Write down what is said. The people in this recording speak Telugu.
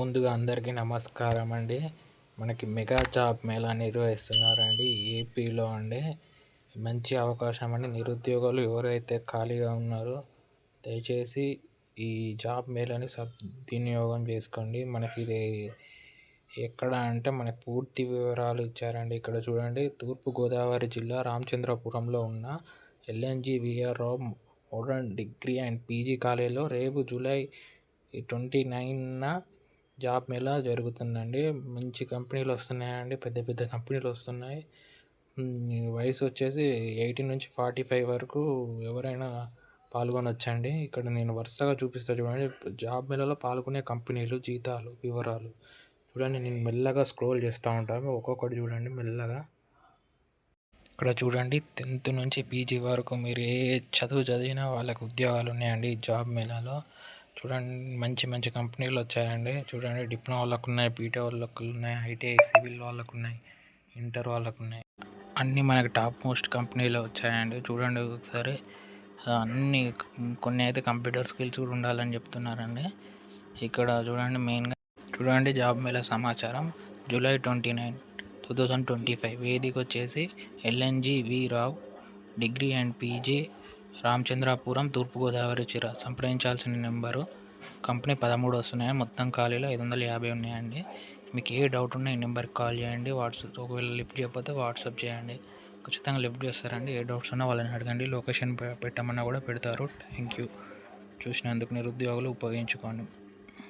ముందుగా అందరికీ నమస్కారం అండి. మనకి మెగా జాబ్ మేళా నిర్వహిస్తున్నారండి ఏపీలో అండి. మంచి అవకాశం అండి. నిరుద్యోగులు ఎవరైతే ఖాళీగా ఉన్నారో దయచేసి ఈ జాబ్ మేళాని సద్వినియోగం చేసుకోండి. మనకి ఇది ఎక్కడ అంటే మనకి పూర్తి వివరాలు ఇచ్చారండి. ఇక్కడ చూడండి, తూర్పుగోదావరి జిల్లా రామచంద్రపురంలో ఉన్న LNG VRR modern degree and PG కాలేజీలో రేపు జూలై 29న జాబ్ మేళా జరుగుతుందండి. మంచి కంపెనీలు వస్తున్నాయండి, పెద్ద పెద్ద కంపెనీలు వస్తున్నాయి. వయసు వచ్చేసి 18 నుంచి 45 వరకు ఎవరైనా పాల్గొనొచ్చండి. ఇక్కడ నేను వరుసగా చూపిస్తా చూడండి, జాబ్ మేళాలో పాల్గొనే కంపెనీలు, జీతాలు వివరాలు చూడండి. నేను మెల్లగా స్క్రోల్ చేస్తూ ఉంటాను, ఒక్కొక్కటి చూడండి మెల్లగా. ఇక్కడ చూడండి, 10th నుంచి పీజీ వరకు మీరు ఏ చదువు చదివినా వాళ్ళకి ఉద్యోగాలు ఉన్నాయండి ఈ జాబ్ మేళాలో. చూడండి, మంచి మంచి కంపెనీలు వచ్చాయండి. చూడండి, డిప్లొమా వాళ్ళకు ఉన్నాయి, బీటెక్ వాళ్ళకు ఉన్నాయి, ఐటీఐ సివిల్ వాళ్ళకు ఉన్నాయి, ఇంటర్ వాళ్ళకు ఉన్నాయి. అన్నీ మనకి టాప్ మోస్ట్ కంపెనీలు వచ్చాయండి. చూడండి ఒకసారి, అన్నీ కొన్ని అయితే కంప్యూటర్ స్కిల్స్ కూడా ఉండాలని చెప్తున్నారండి. ఇక్కడ చూడండి, మెయిన్గా చూడండి జాబ్ మేళా సమాచారం. జూలై 29, 2025 వేదిక వచ్చేసి LNG V Rao degree and PG, Ramachandrapuram, Thurpugodavari జిల్లా. సంప్రదించాల్సిన నెంబరు కంపెనీ 13 వస్తున్నాయి. మొత్తం ఖాళీలు 550 ఉన్నాయండి. మీకు ఏ డౌట్ ఉన్నా ఈ నెంబర్కి కాల్ చేయండి. వాట్సాప్ ఒకవేళ లిఫ్ట్ చేయకపోతే వాట్సాప్ చేయండి, ఖచ్చితంగా లిఫ్ట్ చేస్తారండి. ఏ డౌట్స్ ఉన్నా వాళ్ళని అడగండి, లొకేషన్ పెట్టమన్నా కూడా పెడతారు. Thank you. చూసినందుకు నిరుద్యోగులు ఉపయోగించుకోండి.